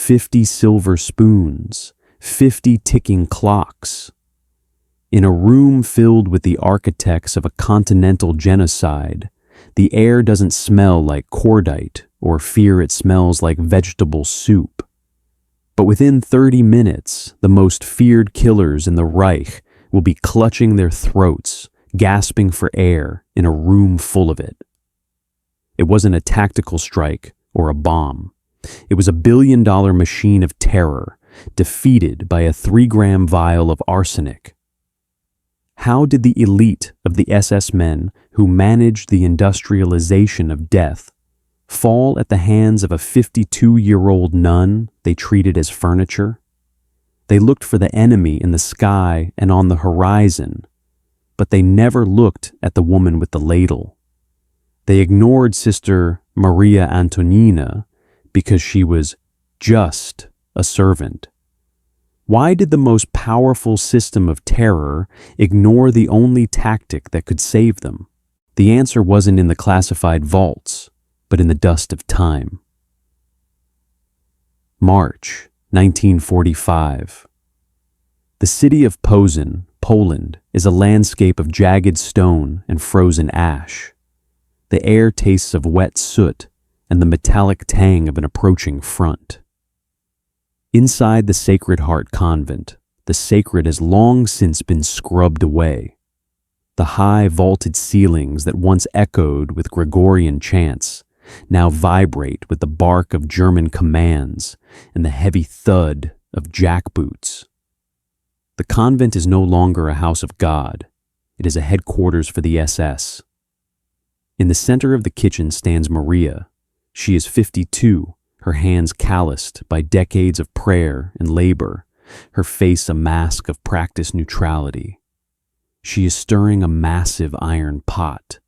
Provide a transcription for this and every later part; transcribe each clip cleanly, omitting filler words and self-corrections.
50 silver spoons, 50 ticking clocks. In a room filled with the architects of a continental genocide, the air doesn't smell like cordite or fear it smells like vegetable soup. But within 30 minutes, the most feared killers in the Reich will be clutching their throats, gasping for air in a room full of it. It wasn't a tactical strike or a bomb. It was a billion-dollar machine of terror, defeated by a 3-gram vial of arsenic. How did the elite of the SS men who managed the industrialization of death fall at the hands of a 52-year-old nun they treated as furniture? They looked for the enemy in the sky and on the horizon, but they never looked at the woman with the ladle. They ignored Sister Maria Antonina because she was just a servant. Why did the most powerful system of terror ignore the only tactic that could save them? The answer wasn't in the classified vaults, but in the dust of time. March 1945. The city of Posen, Poland, is a landscape of jagged stone and frozen ash. The air tastes of wet soot and the metallic tang of an approaching front. Inside the Sacred Heart Convent, the sacred has long since been scrubbed away. The high vaulted ceilings that once echoed with Gregorian chants now vibrate with the bark of German commands and the heavy thud of jackboots. The convent is no longer a house of God. It is a headquarters for the SS. In the center of the kitchen stands Maria. She is 52, her hands calloused by decades of prayer and labor, her face a mask of practiced neutrality. She is stirring a massive iron pot.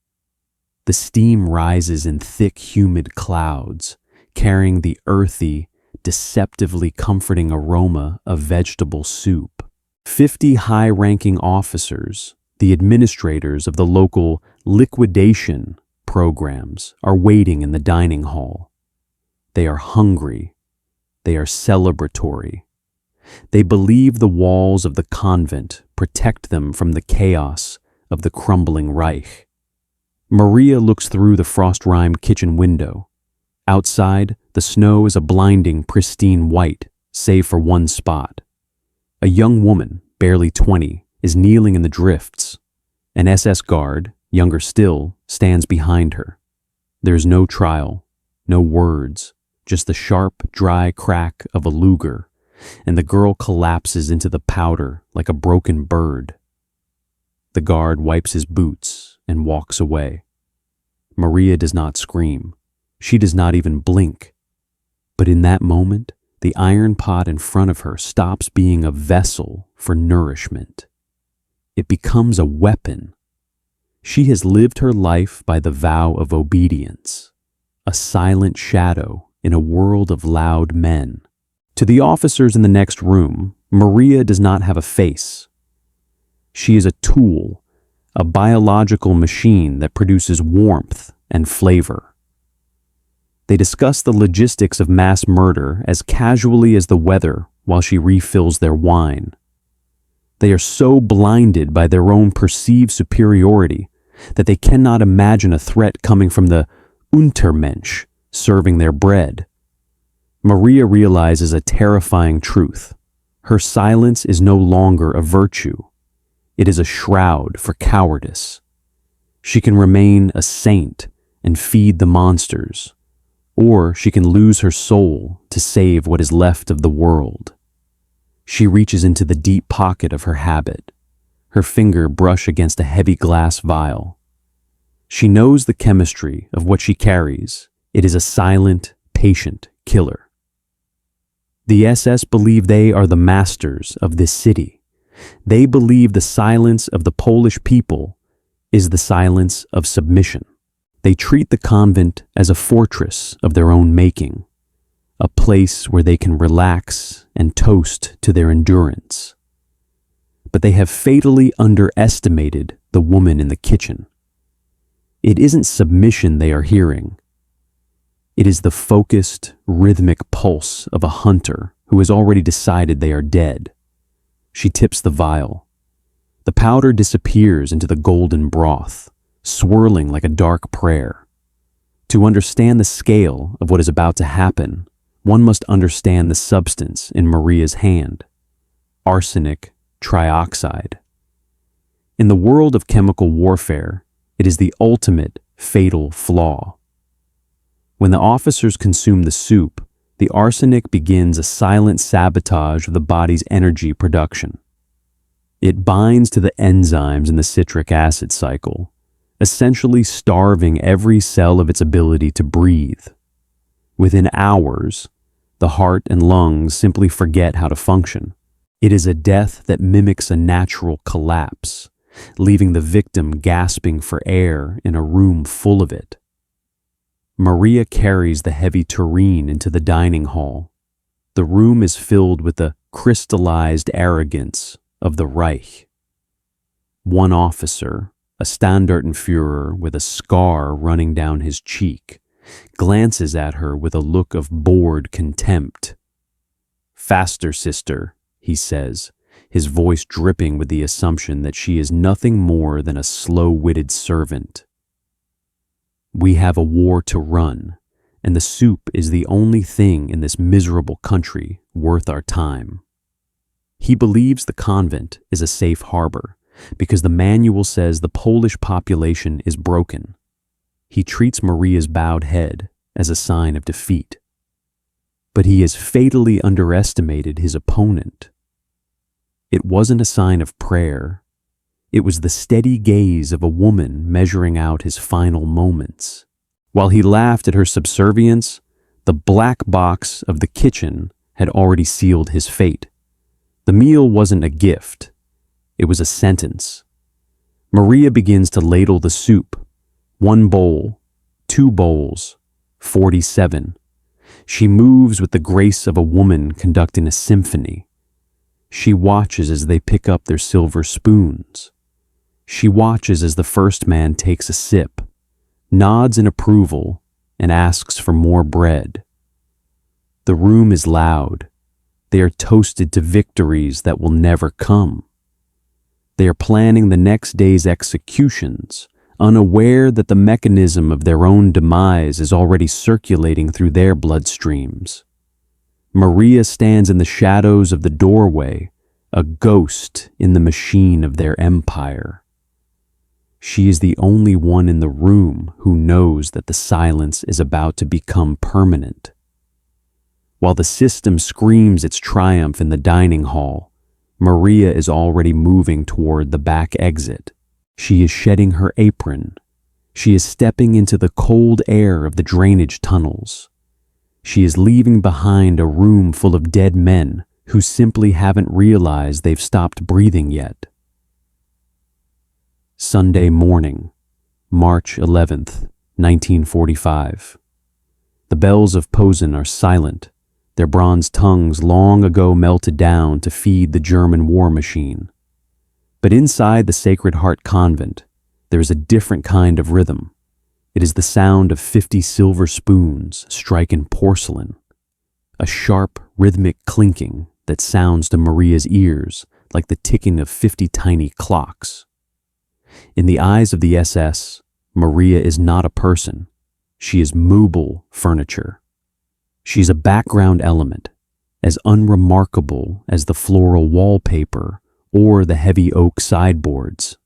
The steam rises in thick, humid clouds, carrying the earthy, deceptively comforting aroma of vegetable soup. 50 high-ranking officers, the administrators of the local liquidation programs, are waiting in the dining hall. They are hungry. They are celebratory. They believe the walls of the convent protect them from the chaos of the crumbling Reich. Maria looks through the frost-rimed kitchen window. Outside, the snow is a blinding, pristine white, save for one spot. A young woman, barely 20, is kneeling in the drifts. An SS guard, younger still, stands behind her. There is no trial, no words, just the sharp, dry crack of a Luger, and the girl collapses into the powder like a broken bird. The guard wipes his boots and walks away. Maria does not scream. She does not even blink. But in that moment, the iron pot in front of her stops being a vessel for nourishment. It becomes a weapon. She has lived her life by the vow of obedience, a silent shadow in a world of loud men. To the officers in the next room, Maria does not have a face. She is a tool, a biological machine that produces warmth and flavor. They discuss the logistics of mass murder as casually as the weather while she refills their wine. They are so blinded by their own perceived superiority that they cannot imagine a threat coming from the Untermensch serving their bread. Maria realizes a terrifying truth. Her silence is no longer a virtue. It is a shroud for cowardice. She can remain a saint and feed the monsters, or she can lose her soul to save what is left of the world. She reaches into the deep pocket of her habit, her finger brush against a heavy glass vial. She knows the chemistry of what she carries. It is a silent, patient killer. The SS believe they are the masters of this city. They believe the silence of the Polish people is the silence of submission. They treat the convent as a fortress of their own making, a place where they can relax and toast to their endurance. But they have fatally underestimated the woman in the kitchen. It isn't submission they are hearing. It is the focused, rhythmic pulse of a hunter who has already decided they are dead. She tips the vial. The powder disappears into the golden broth, swirling like a dark prayer. To understand the scale of what is about to happen, one must understand the substance in Maria's hand. Arsenic trioxide. In the world of chemical warfare, it is the ultimate fatal flaw. When the officers consume the soup, the arsenic begins a silent sabotage of the body's energy production. It binds to the enzymes in the citric acid cycle, essentially starving every cell of its ability to breathe. Within hours, the heart and lungs simply forget how to function. It is a death that mimics a natural collapse, leaving the victim gasping for air in a room full of it. Maria carries the heavy tureen into the dining hall. The room is filled with the crystallized arrogance of the Reich. One officer, a Standartenführer with a scar running down his cheek, glances at her with a look of bored contempt. "Faster, sister," he says, his voice dripping with the assumption that she is nothing more than a slow-witted servant. "We have a war to run, and the soup is the only thing in this miserable country worth our time." He believes the convent is a safe harbor because the manual says the Polish population is broken. He treats Maria's bowed head as a sign of defeat. But he has fatally underestimated his opponent. It wasn't a sign of prayer. It was the steady gaze of a woman measuring out his final moments. While he laughed at her subservience, the black box of the kitchen had already sealed his fate. The meal wasn't a gift. It was a sentence. Maria begins to ladle the soup. 1 bowl, 2 bowls, 47. She moves with the grace of a woman conducting a symphony. She watches as they pick up their silver spoons. She watches as the first man takes a sip, nods in approval, and asks for more bread. The room is loud. They are toasted to victories that will never come. They are planning the next day's executions, unaware that the mechanism of their own demise is already circulating through their bloodstreams. Maria stands in the shadows of the doorway, a ghost in the machine of their empire. She is the only one in the room who knows that the silence is about to become permanent. While the system screams its triumph in the dining hall, Maria is already moving toward the back exit. She is shedding her apron. She is stepping into the cold air of the drainage tunnels. She is leaving behind a room full of dead men who simply haven't realized they've stopped breathing yet. Sunday morning, March 11th, 1945. The bells of Posen are silent, their bronze tongues long ago melted down to feed the German war machine. But inside the Sacred Heart Convent, there is a different kind of rhythm. It is the sound of 50 silver spoons striking porcelain, a sharp, rhythmic clinking that sounds to Maria's ears like the ticking of 50 tiny clocks. In the eyes of the SS, Maria is not a person. She is movable furniture. She's a background element, as unremarkable as the floral wallpaper or the heavy oak sideboards.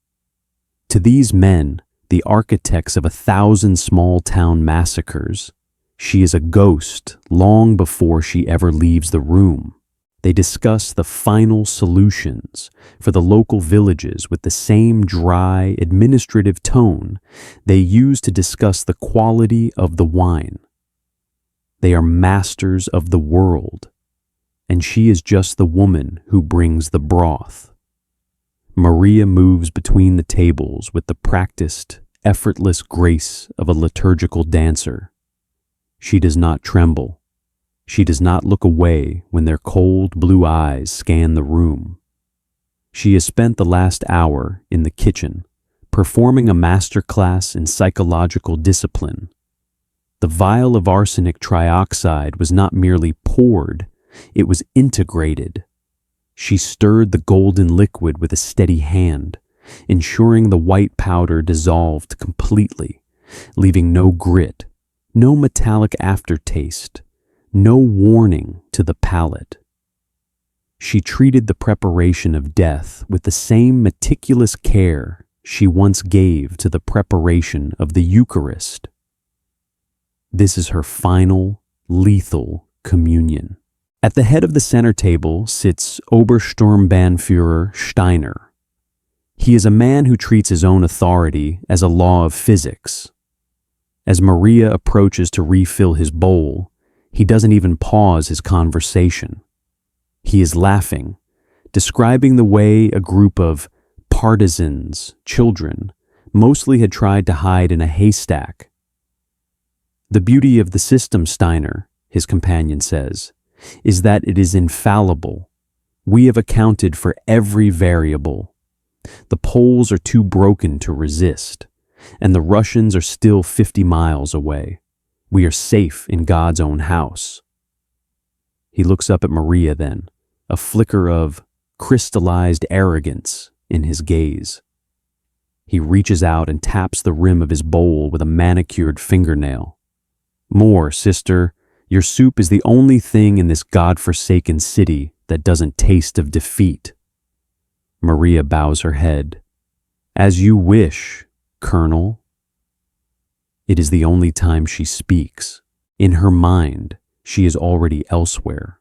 To these men, the architects of 1,000 small-town massacres, she is a ghost long before she ever leaves the room. They discuss the final solutions for the local villages with the same dry, administrative tone they use to discuss the quality of the wine. They are masters of the world, and she is just the woman who brings the broth. Maria moves between the tables with the practiced, effortless grace of a liturgical dancer. She does not tremble. She does not look away when their cold blue eyes scan the room. She has spent the last hour in the kitchen, performing a masterclass in psychological discipline. The vial of arsenic trioxide was not merely poured, it was integrated. She stirred the golden liquid with a steady hand, ensuring the white powder dissolved completely, leaving no grit, no metallic aftertaste, no warning to the palate. She treated the preparation of death with the same meticulous care she once gave to the preparation of the Eucharist. This is her final, lethal communion. At the head of the center table sits Obersturmbannführer Steiner. He is a man who treats his own authority as a law of physics. As Maria approaches to refill his bowl, he doesn't even pause his conversation. He is laughing, describing the way a group of partisans, children, mostly had tried to hide in a haystack. The beauty of the system, Steiner, his companion says, is that it is infallible. We have accounted for every variable. The Poles are too broken to resist, and the Russians are still 50 miles away. We are safe in God's own house. He looks up at Maria then, a flicker of crystallized arrogance in his gaze. He reaches out and taps the rim of his bowl with a manicured fingernail. More, sister. Your soup is the only thing in this God-forsaken city that doesn't taste of defeat. Maria bows her head. As you wish, Colonel. It is the only time she speaks. In her mind, she is already elsewhere.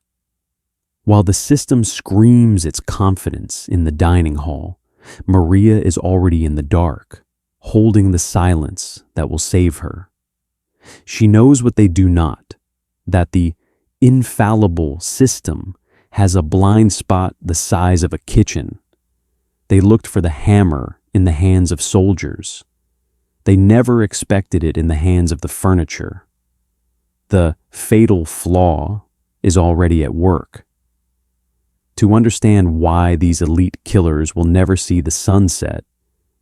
While the system screams its confidence in the dining hall, Maria is already in the dark, holding the silence that will save her. She knows what they do not, that the infallible system has a blind spot the size of a kitchen. They looked for the hammer in the hands of soldiers. They never expected it in the hands of the furniture. The fatal flaw is already at work. To understand why these elite killers will never see the sunset,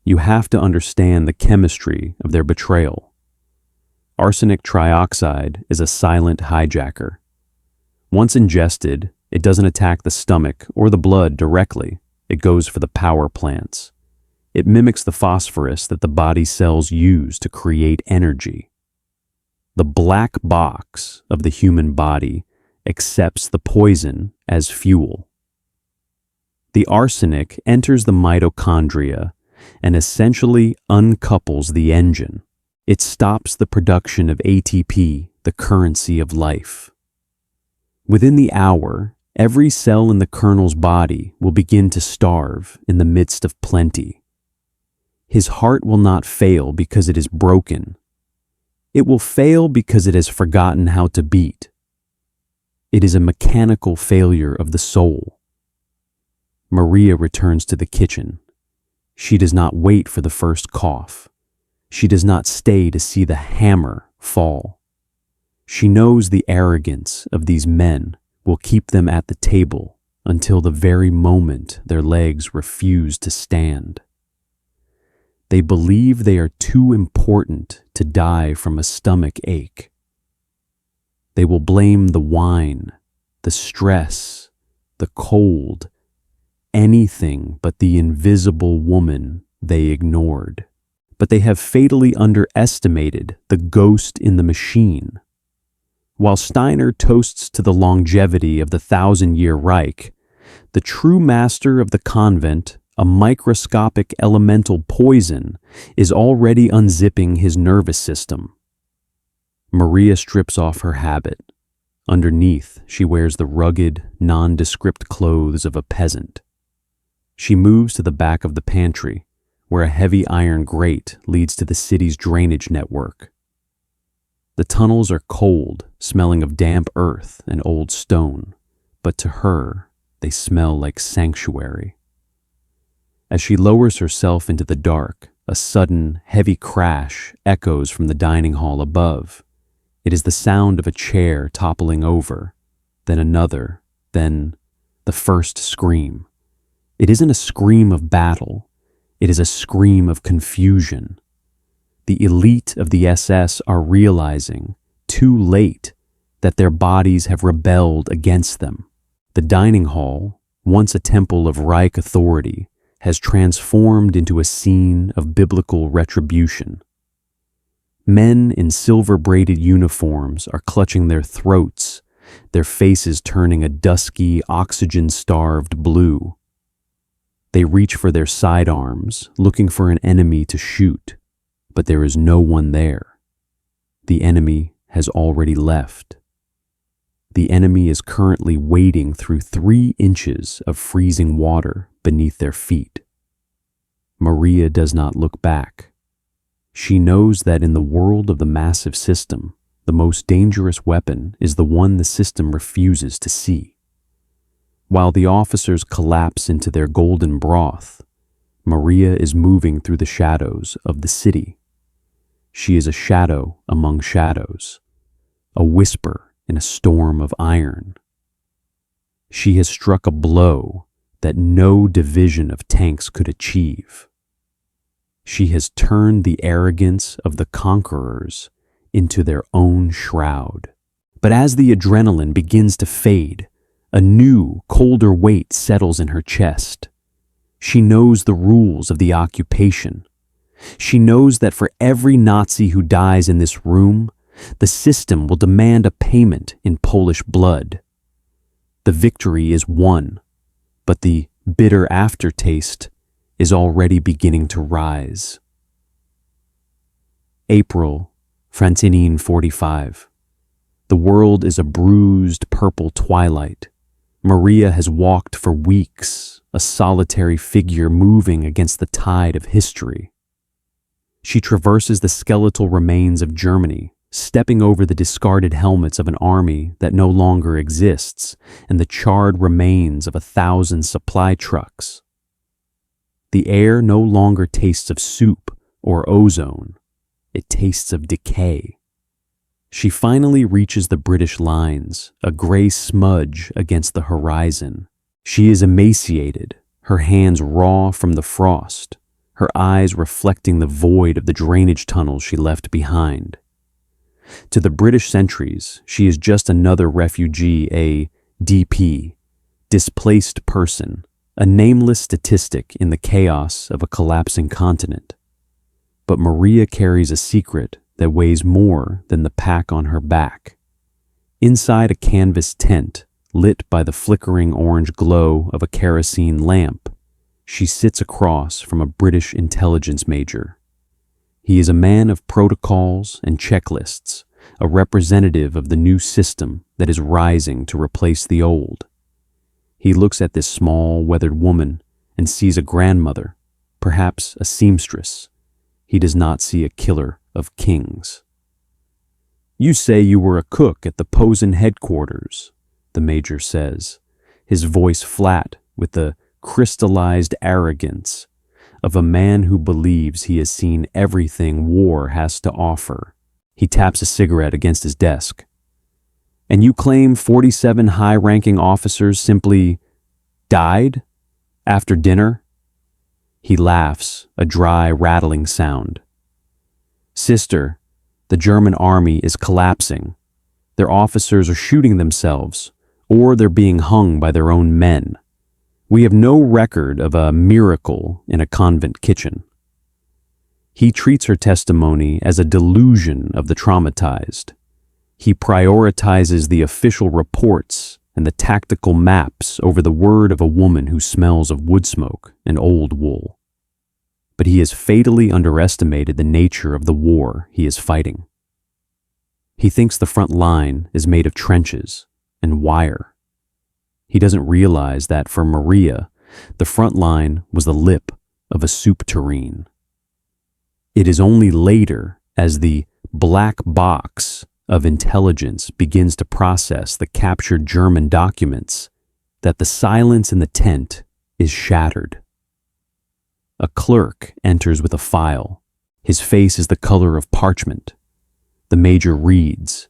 you have to understand the chemistry of their betrayal. Arsenic trioxide is a silent hijacker. Once ingested, it doesn't attack the stomach or the blood directly. It goes for the power plants. It mimics the phosphorus that the body cells use to create energy. The black box of the human body accepts the poison as fuel. The arsenic enters the mitochondria and essentially uncouples the engine. It stops the production of ATP, the currency of life. Within the hour, every cell in the colonel's body will begin to starve in the midst of plenty. His heart will not fail because it is broken. It will fail because it has forgotten how to beat. It is a mechanical failure of the soul. Maria returns to the kitchen. She does not wait for the first cough. She does not stay to see the hammer fall. She knows the arrogance of these men will keep them at the table until the very moment their legs refuse to stand. They believe they are too important to die from a stomach ache. They will blame the wine, the stress, the cold, anything but the invisible woman they ignored. But they have fatally underestimated the ghost in the machine. While Steiner toasts to the longevity of the 1,000-year Reich, the true master of the convent, a microscopic elemental poison, is already unzipping his nervous system. Maria strips off her habit. Underneath, she wears the rugged, nondescript clothes of a peasant. She moves to the back of the pantry, where a heavy iron grate leads to the city's drainage network. The tunnels are cold, smelling of damp earth and old stone, but to her, they smell like sanctuary. As she lowers herself into the dark, a sudden, heavy crash echoes from the dining hall above. It is the sound of a chair toppling over, then another, then the first scream. It isn't a scream of battle. It is a scream of confusion. The elite of the SS are realizing too late, that their bodies have rebelled against them. The dining hall, once a temple of Reich authority, has transformed into a scene of biblical retribution. Men in silver-braided uniforms are clutching their throats, their faces turning a dusky, oxygen-starved blue. They reach for their sidearms, looking for an enemy to shoot, but there is no one there. The enemy has already left. The enemy is currently wading through 3 inches of freezing water beneath their feet. Maria does not look back. She knows that in the world of the massive system, the most dangerous weapon is the one the system refuses to see. While the officers collapse into their golden broth, Maria is moving through the shadows of the city. She is a shadow among shadows, a whisper in a storm of iron. She has struck a blow that no division of tanks could achieve. She has turned the arrogance of the conquerors into their own shroud. But as the adrenaline begins to fade, a new, colder weight settles in her chest. She knows the rules of the occupation. She knows that for every Nazi who dies in this room, the system will demand a payment in Polish blood. The victory is won, but the bitter aftertaste is already beginning to rise. April, Frantinine 45. The world is a bruised purple twilight. Maria has walked for weeks, a solitary figure moving against the tide of history. She traverses the skeletal remains of Germany, stepping over the discarded helmets of an army that no longer exists and the charred remains of 1,000 supply trucks. The air no longer tastes of soup or ozone. It tastes of decay. She finally reaches the British lines, a gray smudge against the horizon. She is emaciated, her hands raw from the frost, her eyes reflecting the void of the drainage tunnels she left behind. To the British sentries, she is just another refugee, a DP, displaced person, a nameless statistic in the chaos of a collapsing continent. But Maria carries a secret that weighs more than the pack on her back. Inside a canvas tent, lit by the flickering orange glow of a kerosene lamp, she sits across from a British intelligence major. He is a man of protocols and checklists, a representative of the new system that is rising to replace the old. He looks at this small, weathered woman and sees a grandmother, perhaps a seamstress. He does not see a killer of kings. "You say you were a cook at the Posen headquarters," the major says, his voice flat with the crystallized arrogance of a man who believes he has seen everything war has to offer. He taps a cigarette against his desk. "And you claim 47 high-ranking officers simply died after dinner?" He laughs, a dry, rattling sound. "Sister, the German army is collapsing. Their officers are shooting themselves, or they're being hung by their own men. We have no record of a miracle in a convent kitchen." He treats her testimony as a delusion of the traumatized. He prioritizes the official reports and the tactical maps over the word of a woman who smells of wood smoke and old wool. But he has fatally underestimated the nature of the war he is fighting. He thinks the front line is made of trenches and wire. He doesn't realize that for Maria, the front line was the lip of a soup tureen. It is only later, as the black box of intelligence begins to process the captured German documents, that the silence in the tent is shattered. A clerk enters with a file. His face is the color of parchment. The major reads.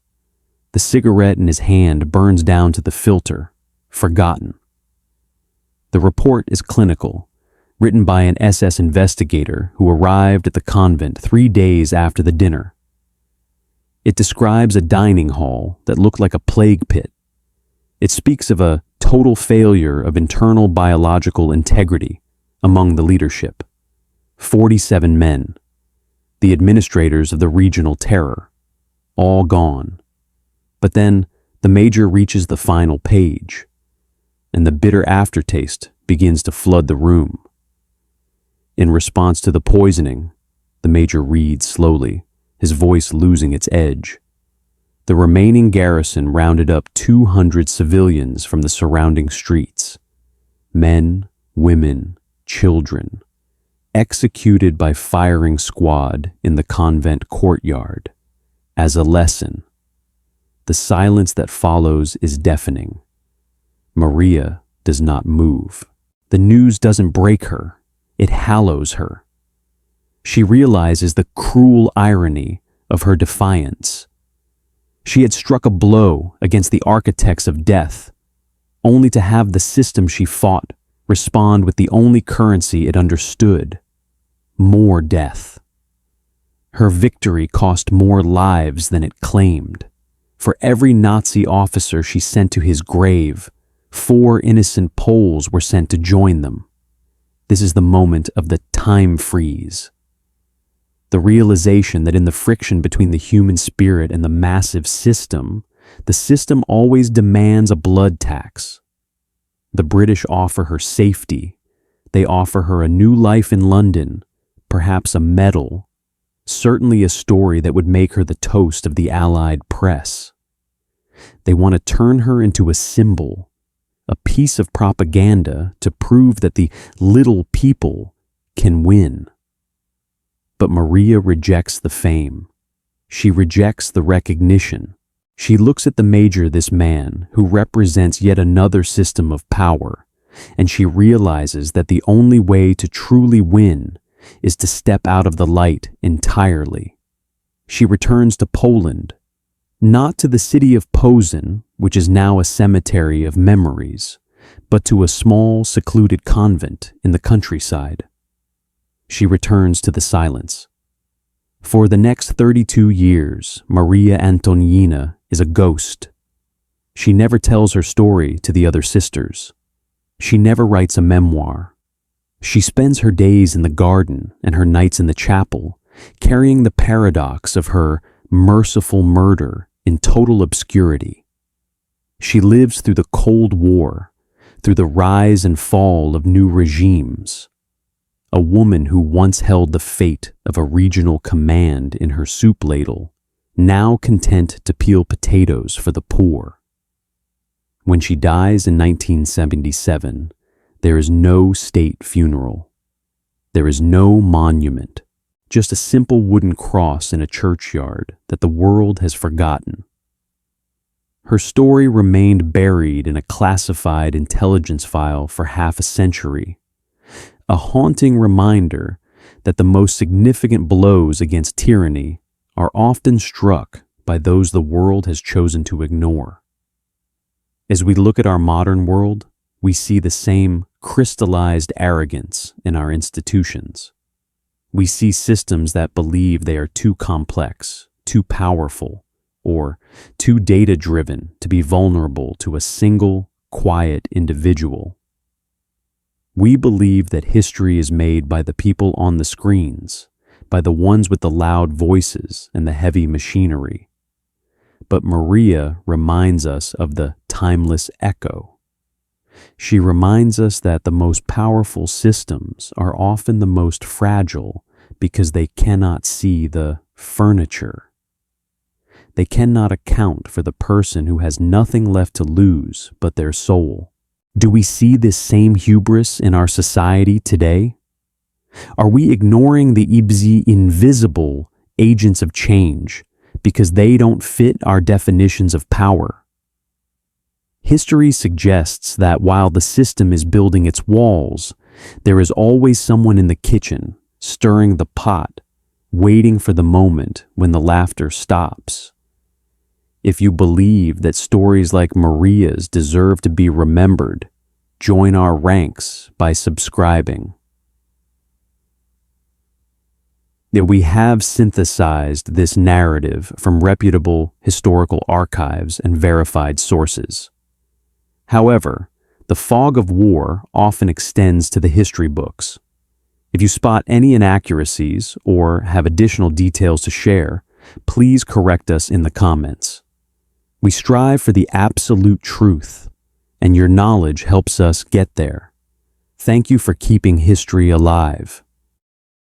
The cigarette in his hand burns down to the filter, forgotten. The report is clinical, written by an SS investigator who arrived at the convent 3 days after the dinner. It describes a dining hall that looked like a plague pit. It speaks of a total failure of internal biological integrity among the leadership. 47 men, the administrators of the regional terror, all gone. But then the major reaches the final page, and the bitter aftertaste begins to flood the room. In response to the poisoning, the major reads slowly, his voice losing its edge. The remaining garrison rounded up 200 civilians from the surrounding streets. Men, women, children, executed by firing squad in the convent courtyard. As a lesson, the silence that follows is deafening. Maria does not move. The news doesn't break her, it hallows her. She realizes the cruel irony of her defiance. She had struck a blow against the architects of death, only to have the system she fought respond with the only currency it understood: more death. Her victory cost more lives than it claimed. For every Nazi officer she sent to his grave, 4 innocent Poles were sent to join them. This is the moment of the time freeze. The realization that in the friction between the human spirit and the massive system, the system always demands a blood tax. The British offer her safety. They offer her a new life in London, perhaps a medal, certainly a story that would make her the toast of the Allied press. They want to turn her into a symbol, a piece of propaganda to prove that the little people can win. But Maria rejects the fame. She rejects the recognition. She looks at the major, this man, who represents yet another system of power, and she realizes that the only way to truly win is to step out of the light entirely. She returns to Poland, not to the city of Posen, which is now a cemetery of memories, but to a small, secluded convent in the countryside. She returns to the silence. For the next 32 years, Maria Antonina is a ghost. She never tells her story to the other sisters. She never writes a memoir. She spends her days in the garden and her nights in the chapel, carrying the paradox of her merciful murder in total obscurity. She lives through the Cold War, through the rise and fall of new regimes. A woman who once held the fate of a regional command in her soup ladle, now content to peel potatoes for the poor. When she dies in 1977, there is no state funeral. There is no monument, just a simple wooden cross in a churchyard that the world has forgotten. Her story remained buried in a classified intelligence file for half a century, a haunting reminder that the most significant blows against tyranny are often struck by those the world has chosen to ignore. As we look at our modern world, we see the same crystallized arrogance in our institutions. We see systems that believe they are too complex, too powerful, or too data-driven to be vulnerable to a single, quiet individual. We believe that history is made by the people on the screens, by the ones with the loud voices and the heavy machinery. But Maria reminds us of the timeless echo. She reminds us that the most powerful systems are often the most fragile because they cannot see the furniture. They cannot account for the person who has nothing left to lose but their soul. Do we see this same hubris in our society today? Are we ignoring the invisible agents of change because they don't fit our definitions of power? History suggests that while the system is building its walls, there is always someone in the kitchen, stirring the pot, waiting for the moment when the laughter stops. If you believe that stories like Maria's deserve to be remembered, join our ranks by subscribing. that we have synthesized this narrative from reputable historical archives and verified sources. However, the fog of war often extends to the history books. If you spot any inaccuracies or have additional details to share, please correct us in the comments. We strive for the absolute truth, and your knowledge helps us get there. Thank you for keeping history alive.